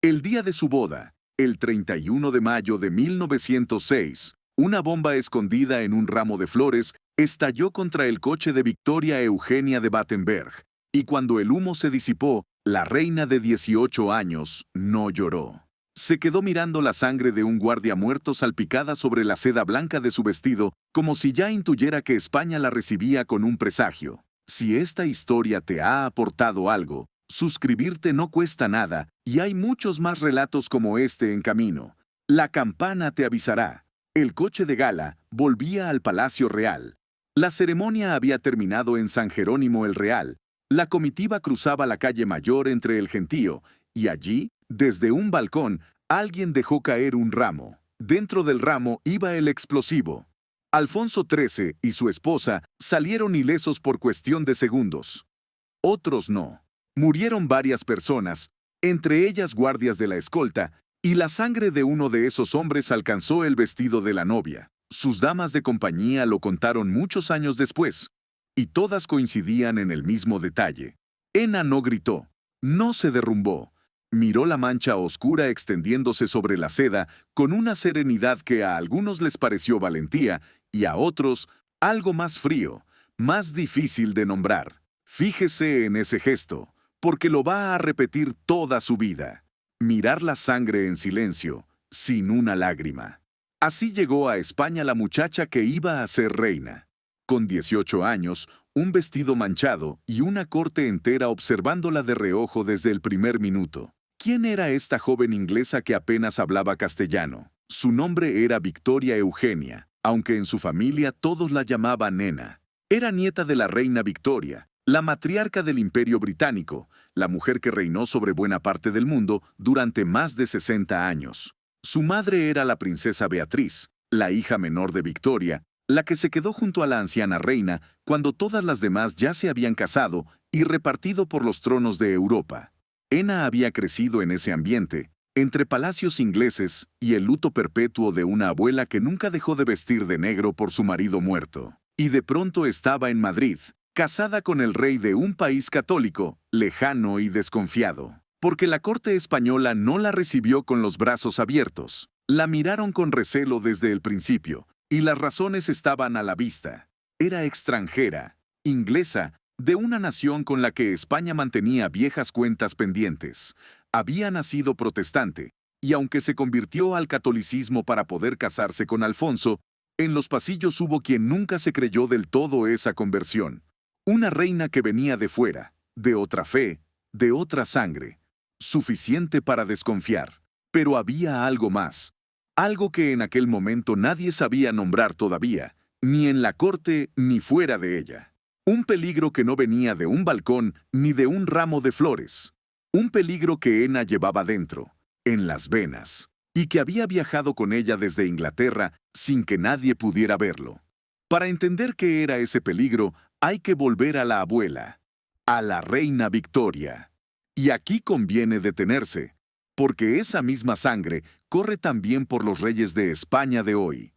El día de su boda, el 31 de mayo de 1906, una bomba escondida en un ramo de flores estalló contra el coche de Victoria Eugenia de Battenberg, y cuando el humo se disipó, la reina de 18 años no lloró. Se quedó mirando la sangre de un guardia muerto salpicada sobre la seda blanca de su vestido, como si ya intuyera que España la recibía con un presagio. Si esta historia te ha aportado algo, suscribirte no cuesta nada, y hay muchos más relatos como este en camino. La campana te avisará. El coche de gala volvía al Palacio Real. La ceremonia había terminado en San Jerónimo el Real. La comitiva cruzaba la calle Mayor entre el gentío, y allí, desde un balcón, alguien dejó caer un ramo. Dentro del ramo iba el explosivo. Alfonso XIII y su esposa salieron ilesos por cuestión de segundos. Otros no. Murieron varias personas, entre ellas guardias de la escolta, y la sangre de uno de esos hombres alcanzó el vestido de la novia. Sus damas de compañía lo contaron muchos años después, y todas coincidían en el mismo detalle. Ena no gritó, no se derrumbó. Miró la mancha oscura extendiéndose sobre la seda con una serenidad que a algunos les pareció valentía y a otros algo más frío, más difícil de nombrar. Fíjese en ese gesto, porque lo va a repetir toda su vida. Mirar la sangre en silencio, sin una lágrima. Así llegó a España la muchacha que iba a ser reina. Con 18 años, un vestido manchado y una corte entera observándola de reojo desde el primer minuto. ¿Quién era esta joven inglesa que apenas hablaba castellano? Su nombre era Victoria Eugenia, aunque en su familia todos la llamaban Nena. Era nieta de la reina Victoria, la matriarca del Imperio Británico, la mujer que reinó sobre buena parte del mundo durante más de 60 años. Su madre era la princesa Beatriz, la hija menor de Victoria, la que se quedó junto a la anciana reina cuando todas las demás ya se habían casado y repartido por los tronos de Europa. Ena había crecido en ese ambiente, entre palacios ingleses y el luto perpetuo de una abuela que nunca dejó de vestir de negro por su marido muerto. Y de pronto estaba en Madrid, casada con el rey de un país católico, lejano y desconfiado. Porque la corte española no la recibió con los brazos abiertos. La miraron con recelo desde el principio, y las razones estaban a la vista. Era extranjera, inglesa, de una nación con la que España mantenía viejas cuentas pendientes. Había nacido protestante, y aunque se convirtió al catolicismo para poder casarse con Alfonso, en los pasillos hubo quien nunca se creyó del todo esa conversión. Una reina que venía de fuera, de otra fe, de otra sangre. Suficiente para desconfiar. Pero había algo más. Algo que en aquel momento nadie sabía nombrar todavía, ni en la corte ni fuera de ella. Un peligro que no venía de un balcón ni de un ramo de flores. Un peligro que Ena llevaba dentro, en las venas, y que había viajado con ella desde Inglaterra sin que nadie pudiera verlo. Para entender qué era ese peligro, hay que volver a la abuela, a la reina Victoria. Y aquí conviene detenerse, porque esa misma sangre corre también por los reyes de España de hoy.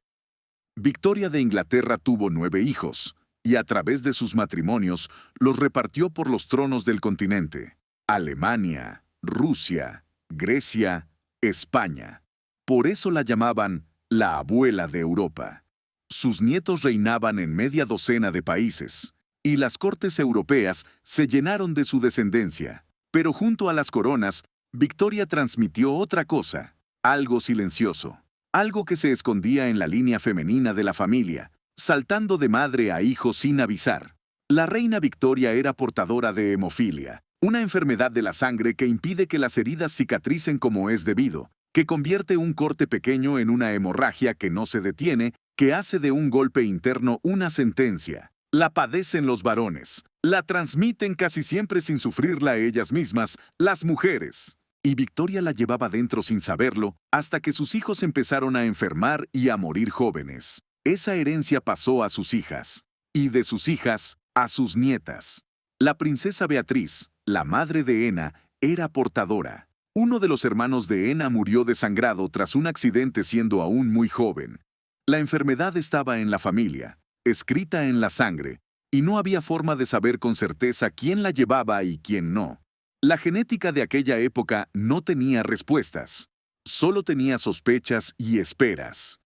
Victoria de Inglaterra tuvo 9 hijos, y a través de sus matrimonios los repartió por los tronos del continente: Alemania, Rusia, Grecia, España. Por eso la llamaban la abuela de Europa. Sus nietos reinaban en media docena de países, y las cortes europeas se llenaron de su descendencia. Pero junto a las coronas, Victoria transmitió otra cosa, algo silencioso, algo que se escondía en la línea femenina de la familia, saltando de madre a hijo sin avisar. La reina Victoria era portadora de hemofilia, una enfermedad de la sangre que impide que las heridas cicatricen como es debido, que convierte un corte pequeño en una hemorragia que no se detiene, que hace de un golpe interno una sentencia. La padecen los varones, la transmiten casi siempre sin sufrirla ellas mismas, las mujeres. Y Victoria la llevaba dentro sin saberlo, hasta que sus hijos empezaron a enfermar y a morir jóvenes. Esa herencia pasó a sus hijas, y de sus hijas a sus nietas. La princesa Beatriz, la madre de Ena, era portadora. Uno de los hermanos de Ena murió desangrado tras un accidente siendo aún muy joven. La enfermedad estaba en la familia, escrita en la sangre, y no había forma de saber con certeza quién la llevaba y quién no. La genética de aquella época no tenía respuestas, solo tenía sospechas y esperas.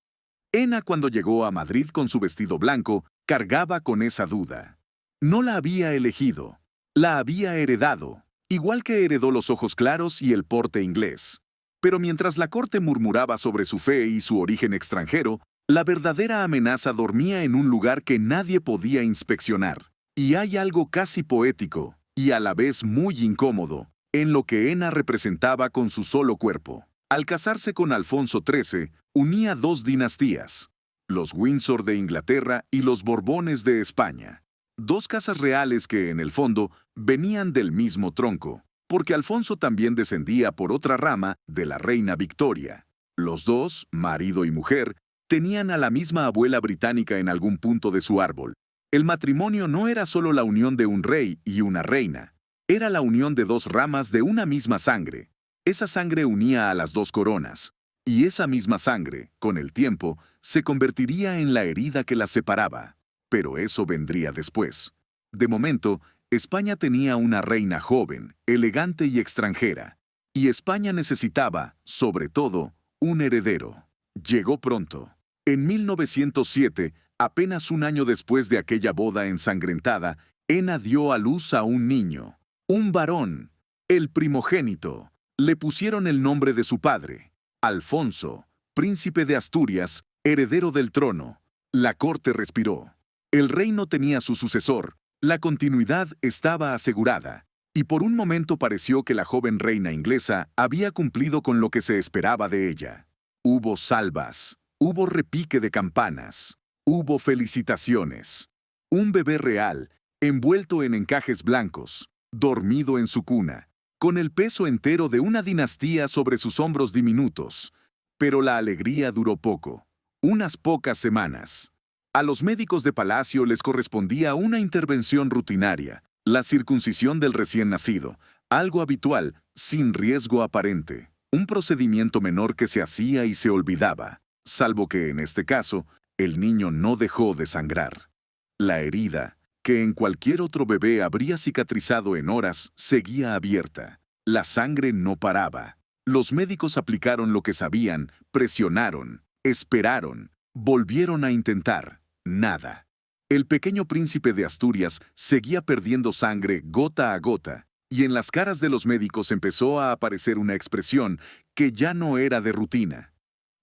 Ena, cuando llegó a Madrid con su vestido blanco, cargaba con esa duda. No la había elegido, la había heredado, igual que heredó los ojos claros y el porte inglés. Pero mientras la corte murmuraba sobre su fe y su origen extranjero, la verdadera amenaza dormía en un lugar que nadie podía inspeccionar. Y hay algo casi poético, y a la vez muy incómodo, en lo que Ena representaba con su solo cuerpo. Al casarse con Alfonso XIII, unía dos dinastías, los Windsor de Inglaterra y los Borbones de España. Dos casas reales que, en el fondo, venían del mismo tronco, porque Alfonso también descendía por otra rama de la reina Victoria. Los dos, marido y mujer, tenían a la misma abuela británica en algún punto de su árbol. El matrimonio no era solo la unión de un rey y una reina, era la unión de dos ramas de una misma sangre. Esa sangre unía a las dos coronas, y esa misma sangre, con el tiempo, se convertiría en la herida que las separaba. Pero eso vendría después. De momento, España tenía una reina joven, elegante y extranjera, y España necesitaba, sobre todo, un heredero. Llegó pronto. En 1907, apenas un año después de aquella boda ensangrentada, Ena dio a luz a un niño, un varón, el primogénito. Le pusieron el nombre de su padre, Alfonso, príncipe de Asturias, heredero del trono. La corte respiró. El reino tenía su sucesor, la continuidad estaba asegurada, y por un momento pareció que la joven reina inglesa había cumplido con lo que se esperaba de ella. Hubo salvas, hubo repique de campanas, hubo felicitaciones. Un bebé real, envuelto en encajes blancos, dormido en su cuna, con el peso entero de una dinastía sobre sus hombros diminutos. Pero la alegría duró poco, unas pocas semanas. A los médicos de palacio les correspondía una intervención rutinaria, la circuncisión del recién nacido, algo habitual, sin riesgo aparente. Un procedimiento menor que se hacía y se olvidaba, salvo que, en este caso, el niño no dejó de sangrar. La herida, que en cualquier otro bebé habría cicatrizado en horas, seguía abierta. La sangre no paraba. Los médicos aplicaron lo que sabían, presionaron, esperaron, volvieron a intentar. Nada. El pequeño príncipe de Asturias seguía perdiendo sangre gota a gota, y en las caras de los médicos empezó a aparecer una expresión que ya no era de rutina.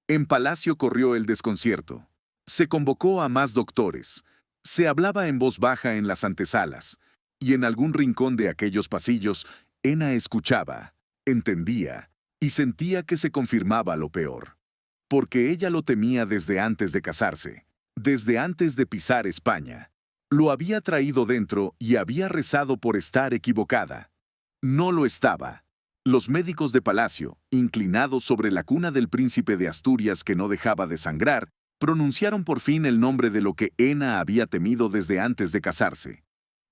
En palacio corrió el desconcierto. Se convocó a más doctores. Se hablaba en voz baja en las antesalas, y en algún rincón de aquellos pasillos, Ena escuchaba, entendía, y sentía que se confirmaba lo peor. Porque ella lo temía desde antes de casarse, desde antes de pisar España. Lo había traído dentro y había rezado por estar equivocada. No lo estaba. Los médicos de palacio, inclinados sobre la cuna del príncipe de Asturias que no dejaba de sangrar, pronunciaron por fin el nombre de lo que Ena había temido desde antes de casarse.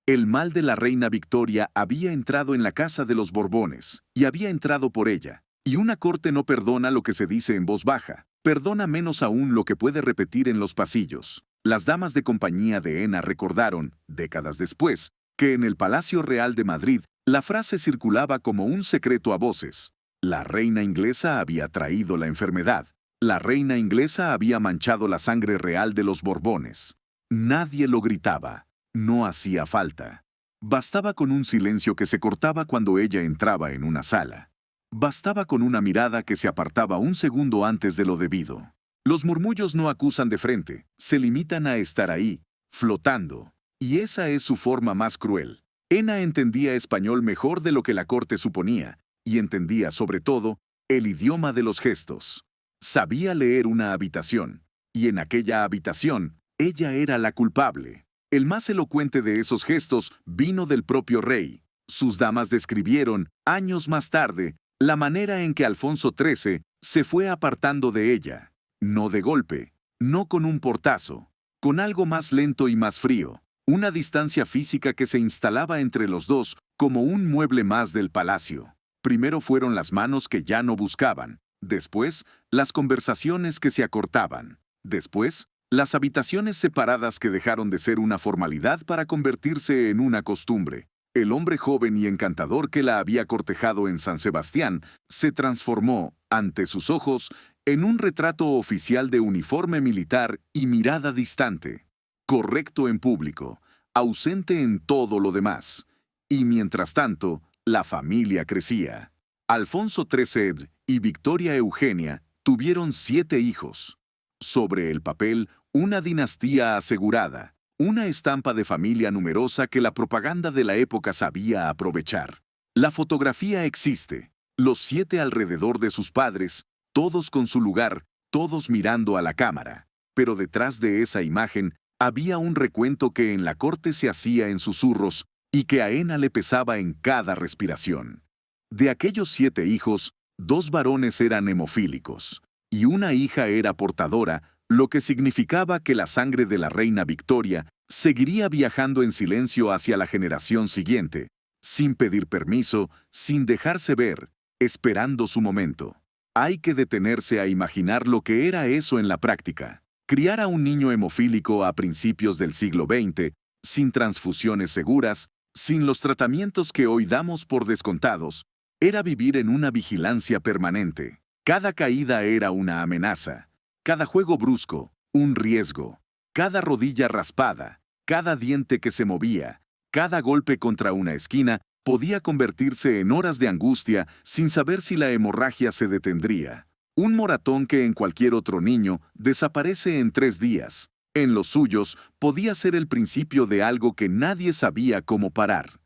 El mal de la reina Victoria había entrado en la casa de los Borbones, y había entrado por ella. Y una corte no perdona lo que se dice en voz baja, perdona menos aún lo que puede repetir en los pasillos. Las damas de compañía de Ena recordaron, décadas después, que en el Palacio Real de Madrid la frase circulaba como un secreto a voces. La reina inglesa había traído la enfermedad. La reina inglesa había manchado la sangre real de los Borbones. Nadie lo gritaba. No hacía falta. Bastaba con un silencio que se cortaba cuando ella entraba en una sala. Bastaba con una mirada que se apartaba un segundo antes de lo debido. Los murmullos no acusan de frente, se limitan a estar ahí, flotando. Y esa es su forma más cruel. Ena entendía español mejor de lo que la corte suponía, y entendía, sobre todo, el idioma de los gestos. Sabía leer una habitación, y en aquella habitación, ella era la culpable. El más elocuente de esos gestos vino del propio rey. Sus damas describieron, años más tarde, la manera en que Alfonso XIII se fue apartando de ella. No de golpe, no con un portazo, con algo más lento y más frío, una distancia física que se instalaba entre los dos como un mueble más del palacio. Primero fueron las manos que ya no buscaban, después las conversaciones que se acortaban, después las habitaciones separadas que dejaron de ser una formalidad para convertirse en una costumbre. El hombre joven y encantador que la había cortejado en San Sebastián se transformó, ante sus ojos, en un retrato oficial de uniforme militar y mirada distante, correcto en público, ausente en todo lo demás. Y mientras tanto, la familia crecía. Alfonso XIII y Victoria Eugenia tuvieron 7 hijos. Sobre el papel, una dinastía asegurada, una estampa de familia numerosa que la propaganda de la época sabía aprovechar. La fotografía existe, los 7 alrededor de sus padres, todos con su lugar, todos mirando a la cámara. Pero detrás de esa imagen había un recuento que en la corte se hacía en susurros y que a Ena le pesaba en cada respiración. De aquellos 7 hijos, 2 varones eran hemofílicos y una hija era portadora, lo que significaba que la sangre de la reina Victoria seguiría viajando en silencio hacia la generación siguiente, sin pedir permiso, sin dejarse ver, esperando su momento. Hay que detenerse a imaginar lo que era eso en la práctica. Criar a un niño hemofílico a principios del siglo XX, sin transfusiones seguras, sin los tratamientos que hoy damos por descontados, era vivir en una vigilancia permanente. Cada caída era una amenaza. Cada juego brusco, un riesgo. Cada rodilla raspada, cada diente que se movía, cada golpe contra una esquina podía convertirse en horas de angustia sin saber si la hemorragia se detendría. Un moratón que en cualquier otro niño desaparece en 3 días. En los suyos podía ser el principio de algo que nadie sabía cómo parar.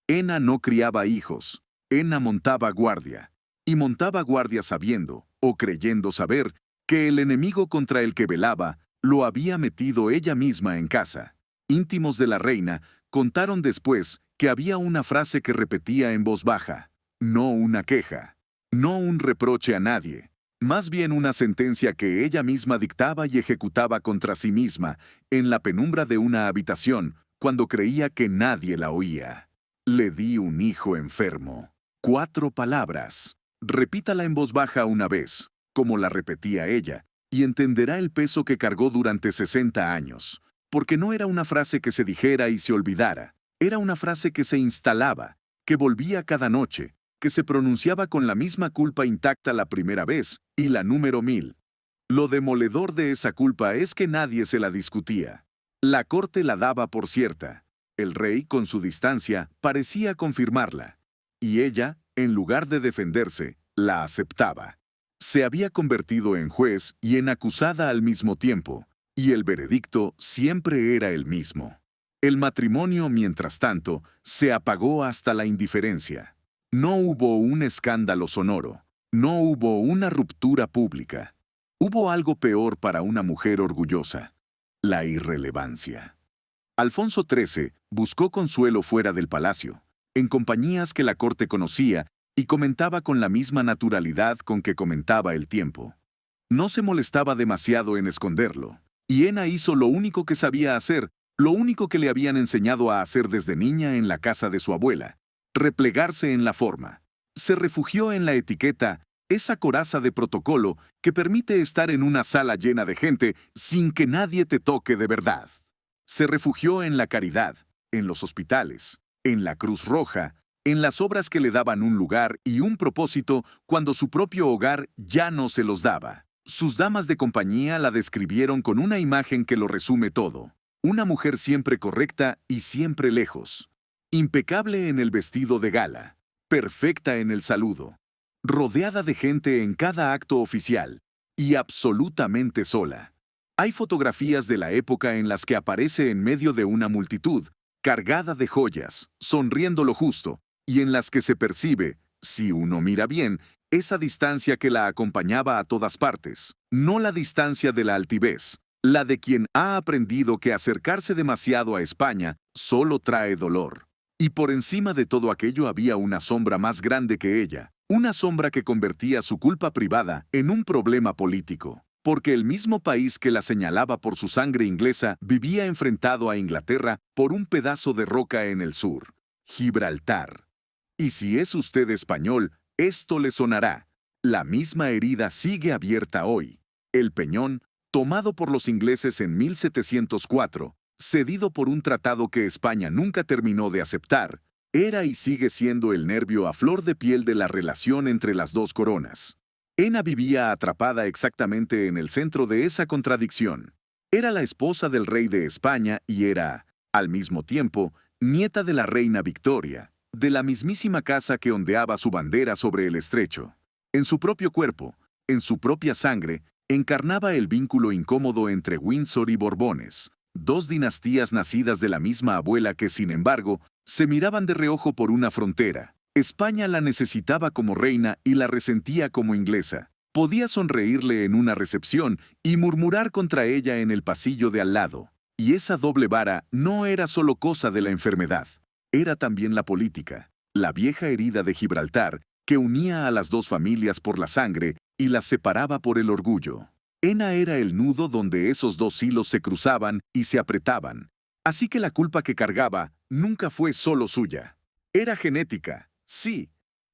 Ena no criaba hijos. Ena montaba guardia. Y montaba guardia sabiendo, o creyendo saber, que el enemigo contra el que velaba lo había metido ella misma en casa. Íntimos de la reina contaron después que había una frase que repetía en voz baja, no una queja, no un reproche a nadie, más bien una sentencia que ella misma dictaba y ejecutaba contra sí misma en la penumbra de una habitación cuando creía que nadie la oía. Le di un hijo enfermo. 4 palabras. Repítala en voz baja una vez, como la repetía ella, y entenderá el peso que cargó durante 60 años, porque no era una frase que se dijera y se olvidara, era una frase que se instalaba, que volvía cada noche, que se pronunciaba con la misma culpa intacta la primera vez y la número 1000. Lo demoledor de esa culpa es que nadie se la discutía. La corte la daba por cierta. El rey, con su distancia, parecía confirmarla. Y ella, en lugar de defenderse, la aceptaba. Se había convertido en juez y en acusada al mismo tiempo, y el veredicto siempre era el mismo. El matrimonio, mientras tanto, se apagó hasta la indiferencia. No hubo un escándalo sonoro, no hubo una ruptura pública. Hubo algo peor para una mujer orgullosa: la irrelevancia. Alfonso XIII buscó consuelo fuera del palacio, en compañías que la corte conocía y comentaba con la misma naturalidad con que comentaba el tiempo. No se molestaba demasiado en esconderlo, y Ena hizo lo único que sabía hacer, lo único que le habían enseñado a hacer desde niña en la casa de su abuela: replegarse en la forma. Se refugió en la etiqueta, esa coraza de protocolo que permite estar en una sala llena de gente sin que nadie te toque de verdad. Se refugió en la caridad, en los hospitales, en la Cruz Roja, en las obras que le daban un lugar y un propósito cuando su propio hogar ya no se los daba. Sus damas de compañía la describieron con una imagen que lo resume todo: una mujer siempre correcta y siempre lejos, impecable en el vestido de gala, perfecta en el saludo, rodeada de gente en cada acto oficial y absolutamente sola. Hay fotografías de la época en las que aparece en medio de una multitud, cargada de joyas, sonriendo lo justo, y en las que se percibe, si uno mira bien, esa distancia que la acompañaba a todas partes, no la distancia de la altivez, la de quien ha aprendido que acercarse demasiado a España solo trae dolor. Y por encima de todo aquello había una sombra más grande que ella, una sombra que convertía su culpa privada en un problema político, porque el mismo país que la señalaba por su sangre inglesa vivía enfrentado a Inglaterra por un pedazo de roca en el sur, Gibraltar. Y si es usted español, esto le sonará. La misma herida sigue abierta hoy. El Peñón, tomado por los ingleses en 1704, cedido por un tratado que España nunca terminó de aceptar, Era y sigue siendo el nervio a flor de piel de la relación entre las dos coronas. Ena vivía atrapada exactamente en el centro de esa contradicción. Era la esposa del rey de España y era, al mismo tiempo, nieta de la reina Victoria, de la mismísima casa que ondeaba su bandera sobre el estrecho. En su propio cuerpo, en su propia sangre, encarnaba el vínculo incómodo entre Windsor y Borbones, dos dinastías nacidas de la misma abuela que, sin embargo, se miraban de reojo por una frontera. España la necesitaba como reina y la resentía como inglesa. Podía sonreírle en una recepción y murmurar contra ella en el pasillo de al lado. Y esa doble vara no era solo cosa de la enfermedad, era también la política, la vieja herida de Gibraltar que unía a las dos familias por la sangre y las separaba por el orgullo. Ena era el nudo donde esos dos hilos se cruzaban y se apretaban. Así que la culpa que cargaba nunca fue solo suya. Era genética, sí,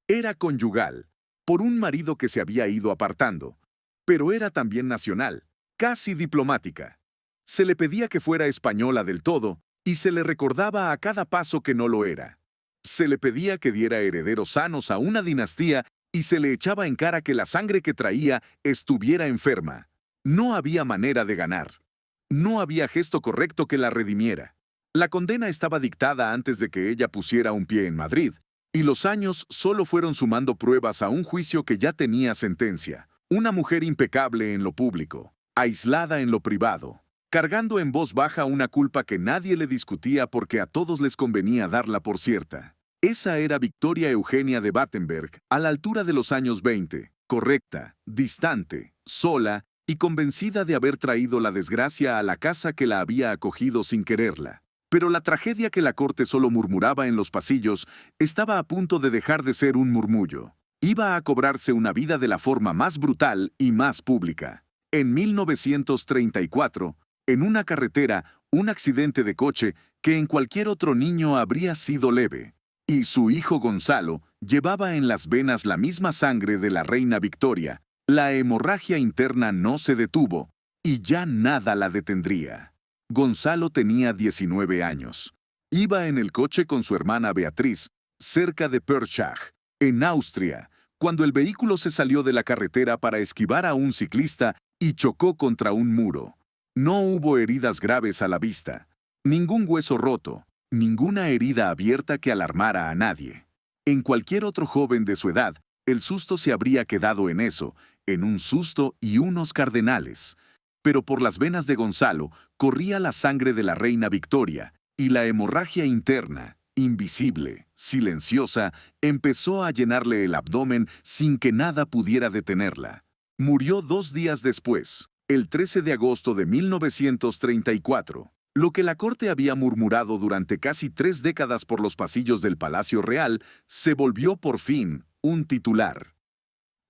era conyugal, por un marido que se había ido apartando, pero era también nacional, casi diplomática. Se le pedía que fuera española del todo y se le recordaba a cada paso que no lo era. Se le pedía que diera herederos sanos a una dinastía y se le echaba en cara que la sangre que traía estuviera enferma. No había manera de ganar. No había gesto correcto que la redimiera. La condena estaba dictada antes de que ella pusiera un pie en Madrid, y los años solo fueron sumando pruebas a un juicio que ya tenía sentencia. Una mujer impecable en lo público, aislada en lo privado, cargando en voz baja una culpa que nadie le discutía porque a todos les convenía darla por cierta. Esa era Victoria Eugenia de Battenberg, a la altura de los años 20, correcta, distante, sola y convencida de haber traído la desgracia a la casa que la había acogido sin quererla. Pero la tragedia que la corte solo murmuraba en los pasillos estaba a punto de dejar de ser un murmullo. Iba a cobrarse una vida de la forma más brutal y más pública. En 1934, en una carretera, un accidente de coche que en cualquier otro niño habría sido leve. Y su hijo Gonzalo llevaba en las venas la misma sangre de la reina Victoria. La hemorragia interna no se detuvo y ya nada la detendría. Gonzalo tenía 19 años. Iba en el coche con su hermana Beatriz, cerca de Perschach, en Austria, cuando el vehículo se salió de la carretera para esquivar a un ciclista y chocó contra un muro. No hubo heridas graves a la vista, ningún hueso roto, ninguna herida abierta que alarmara a nadie. En cualquier otro joven de su edad, el susto se habría quedado en eso, en un susto y unos cardenales. Pero por las venas de Gonzalo corría la sangre de la reina Victoria, y la hemorragia interna, invisible, silenciosa, empezó a llenarle el abdomen sin que nada pudiera detenerla. Murió 2 días después, el 13 de agosto de 1934. Lo que la corte había murmurado durante casi 3 décadas por los pasillos del Palacio Real se volvió por fin un titular.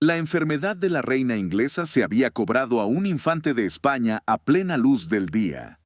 La enfermedad de la reina inglesa se había cobrado a un infante de España a plena luz del día.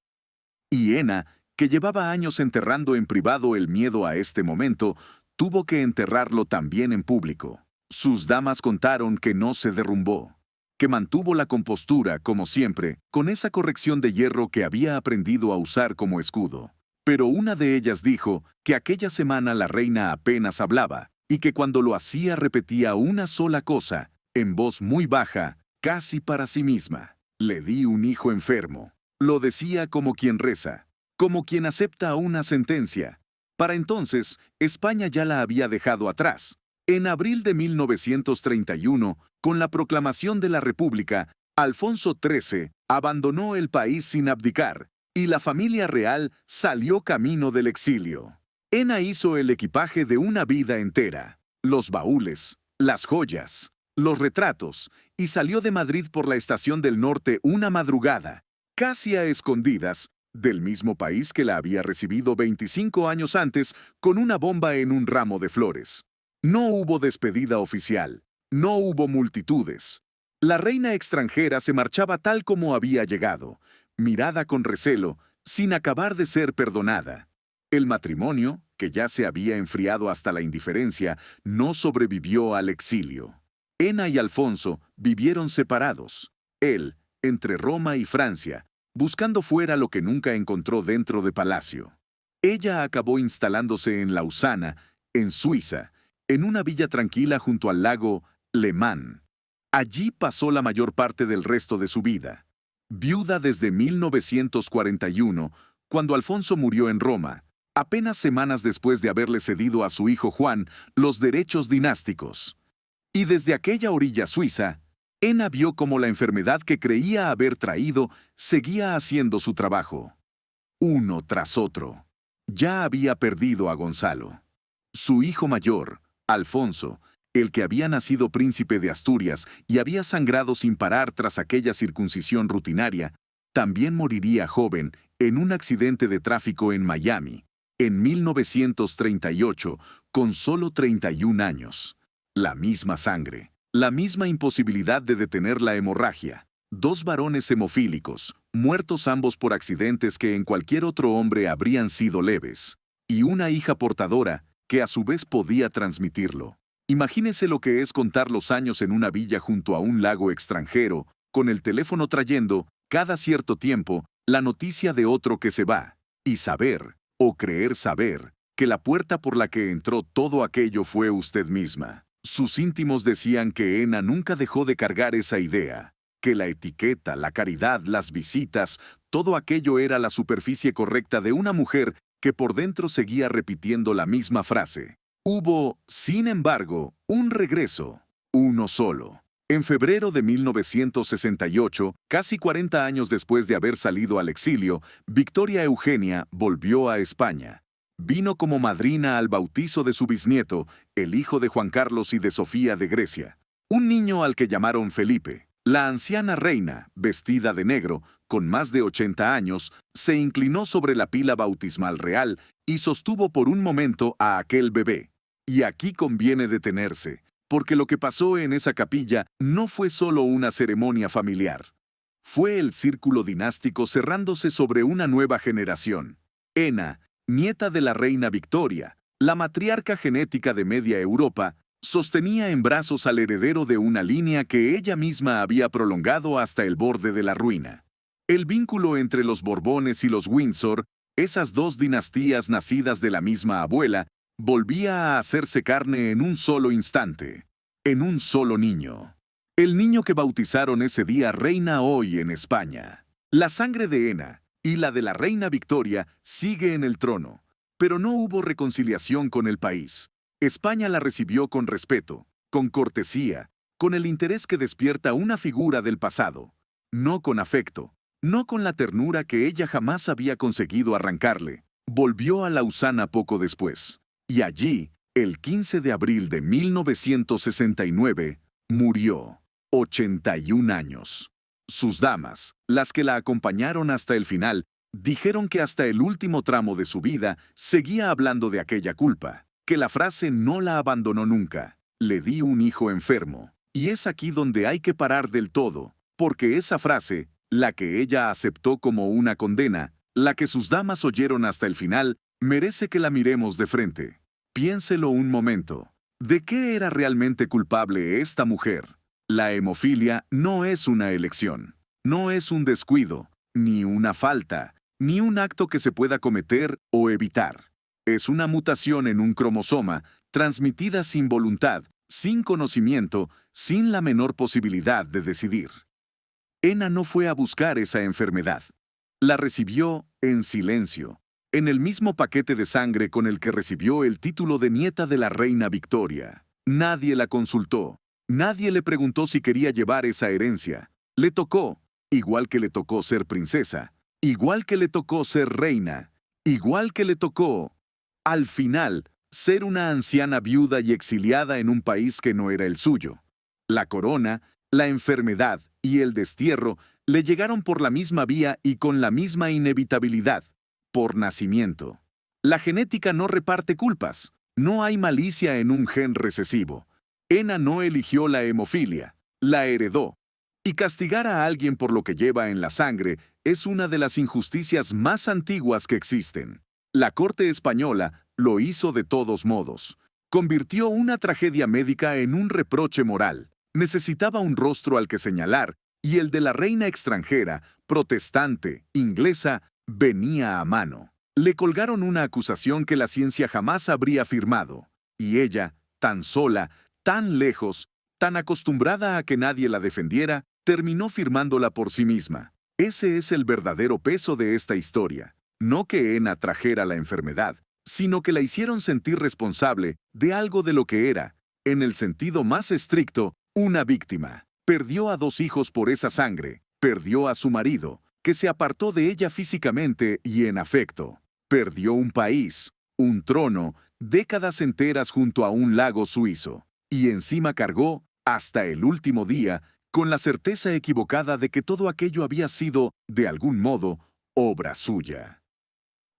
Y Ena, que llevaba años enterrando en privado el miedo a este momento, tuvo que enterrarlo también en público. Sus damas contaron que no se derrumbó, que mantuvo la compostura, como siempre, con esa corrección de hierro que había aprendido a usar como escudo. Pero una de ellas dijo que aquella semana la reina apenas hablaba, y que cuando lo hacía repetía una sola cosa, en voz muy baja, casi para sí misma. Le di un hijo enfermo. Lo decía como quien reza, como quien acepta una sentencia. Para entonces, España ya la había dejado atrás. En abril de 1931, con la proclamación de la República, Alfonso XIII abandonó el país sin abdicar, y la familia real salió camino del exilio. Ena hizo el equipaje de una vida entera, los baúles, las joyas, los retratos, y salió de Madrid por la Estación del Norte una madrugada, casi a escondidas, del mismo país que la había recibido 25 años antes con una bomba en un ramo de flores. No hubo despedida oficial, no hubo multitudes. La reina extranjera se marchaba tal como había llegado, mirada con recelo, sin acabar de ser perdonada. El matrimonio, que ya se había enfriado hasta la indiferencia, no sobrevivió al exilio. Ena y Alfonso vivieron separados. Él, entre Roma y Francia, buscando fuera lo que nunca encontró dentro de palacio. Ella acabó instalándose en Lausana en Suiza, en una villa tranquila junto al lago Le Mans. Allí pasó la mayor parte del resto de su vida. Viuda desde 1941, cuando Alfonso murió en Roma, apenas semanas después de haberle cedido a su hijo Juan los derechos dinásticos. Y desde aquella orilla suiza, Ena vio cómo la enfermedad que creía haber traído seguía haciendo su trabajo. Uno tras otro. Ya había perdido a Gonzalo. Su hijo mayor, Alfonso, el que había nacido príncipe de Asturias y había sangrado sin parar tras aquella circuncisión rutinaria, también moriría joven en un accidente de tráfico en Miami, en 1938, con solo 31 años. La misma sangre, la misma imposibilidad de detener la hemorragia. Dos varones hemofílicos, muertos ambos por accidentes que en cualquier otro hombre habrían sido leves, y una hija portadora que a su vez podía transmitirlo. Imagínese lo que es contar los años en una villa junto a un lago extranjero, con el teléfono trayendo, cada cierto tiempo, la noticia de otro que se va, y saber, o creer saber, que la puerta por la que entró todo aquello fue usted misma. Sus íntimos decían que Ena nunca dejó de cargar esa idea, que la etiqueta, la caridad, las visitas, todo aquello era la superficie correcta de una mujer que por dentro seguía repitiendo la misma frase. Hubo, sin embargo, un regreso, uno solo. En febrero de 1968, casi 40 años después de haber salido al exilio, Victoria Eugenia volvió a España. Vino como madrina al bautizo de su bisnieto, el hijo de Juan Carlos y de Sofía de Grecia, un niño al que llamaron Felipe. La anciana reina, vestida de negro, con más de 80 años, se inclinó sobre la pila bautismal real y sostuvo por un momento a aquel bebé. Y aquí conviene detenerse, porque lo que pasó en esa capilla no fue solo una ceremonia familiar. Fue el círculo dinástico cerrándose sobre una nueva generación. Ena, nieta de la reina Victoria, la matriarca genética de media Europa, sostenía en brazos al heredero de una línea que ella misma había prolongado hasta el borde de la ruina. El vínculo entre los Borbones y los Windsor, esas dos dinastías nacidas de la misma abuela, volvía a hacerse carne en un solo instante, en un solo niño. El niño que bautizaron ese día reina hoy en España. La sangre de Ena y la de la reina Victoria sigue en el trono, pero no hubo reconciliación con el país. España la recibió con respeto, con cortesía, con el interés que despierta una figura del pasado, no con afecto, no con la ternura que ella jamás había conseguido arrancarle. Volvió a Lausana poco después, y allí, el 15 de abril de 1969, murió, 81 años. Sus damas, las que la acompañaron hasta el final, dijeron que hasta el último tramo de su vida seguía hablando de aquella culpa, que la frase no la abandonó nunca. Le di un hijo enfermo. Y es aquí donde hay que parar del todo, porque esa frase, la que ella aceptó como una condena, la que sus damas oyeron hasta el final, merece que la miremos de frente. Piénselo un momento. ¿De qué era realmente culpable esta mujer? La hemofilia no es una elección, no es un descuido, ni una falta, ni un acto que se pueda cometer o evitar. Es una mutación en un cromosoma, transmitida sin voluntad, sin conocimiento, sin la menor posibilidad de decidir. Ena no fue a buscar esa enfermedad. La recibió en silencio, en el mismo paquete de sangre con el que recibió el título de nieta de la reina Victoria. Nadie la consultó, nadie le preguntó si quería llevar esa herencia. Le tocó, igual que le tocó ser princesa, igual que le tocó ser reina, igual que le tocó, al final, ser una anciana viuda y exiliada en un país que no era el suyo. La corona, la enfermedad y el destierro le llegaron por la misma vía y con la misma inevitabilidad, por nacimiento. La genética no reparte culpas, no hay malicia en un gen recesivo. Ena no eligió la hemofilia, la heredó. Y castigar a alguien por lo que lleva en la sangre es una de las injusticias más antiguas que existen. La corte española lo hizo de todos modos. Convirtió una tragedia médica en un reproche moral. Necesitaba un rostro al que señalar, y el de la reina extranjera, protestante, inglesa, venía a mano. Le colgaron una acusación que la ciencia jamás habría firmado. Y ella, tan sola, tan lejos, tan acostumbrada a que nadie la defendiera, terminó firmándola por sí misma. Ese es el verdadero peso de esta historia. No que Ena trajera la enfermedad, sino que la hicieron sentir responsable de algo de lo que era, en el sentido más estricto, una víctima. Perdió a 2 hijos por esa sangre, perdió a su marido, que se apartó de ella físicamente y en afecto. Perdió un país, un trono, décadas enteras junto a un lago suizo. Y encima cargó, hasta el último día, con la certeza equivocada de que todo aquello había sido, de algún modo, obra suya.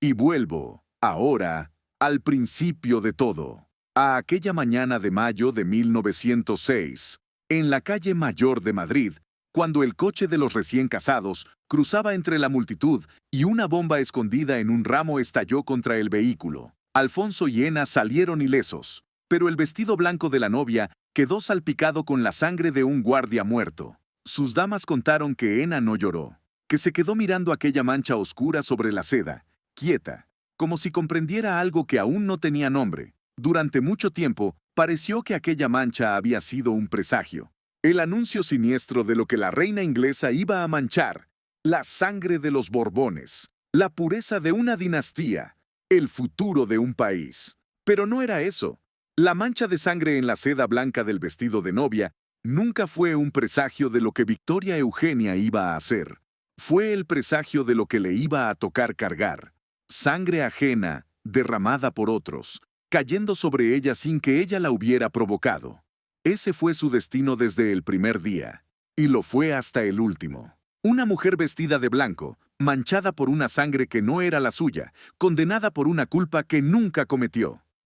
Y vuelvo, ahora, al principio de todo, a aquella mañana de mayo de 1906, en la calle Mayor de Madrid, cuando el coche de los recién casados cruzaba entre la multitud y una bomba escondida en un ramo estalló contra el vehículo. Alfonso y Ena salieron ilesos, pero el vestido blanco de la novia quedó salpicado con la sangre de un guardia muerto. Sus damas contaron que Ena no lloró, que se quedó mirando aquella mancha oscura sobre la seda, quieta, como si comprendiera algo que aún no tenía nombre. Durante mucho tiempo, pareció que aquella mancha había sido un presagio, el anuncio siniestro de lo que la reina inglesa iba a manchar, la sangre de los Borbones, la pureza de una dinastía, el futuro de un país. Pero no era eso. La mancha de sangre en la seda blanca del vestido de novia nunca fue un presagio de lo que Victoria Eugenia iba a hacer. Fue el presagio de lo que le iba a tocar cargar. Sangre ajena, derramada por otros, cayendo sobre ella sin que ella la hubiera provocado. Ese fue su destino desde el primer día, y lo fue hasta el último. Una mujer vestida de blanco, manchada por una sangre que no era la suya, condenada por una culpa que nunca cometió.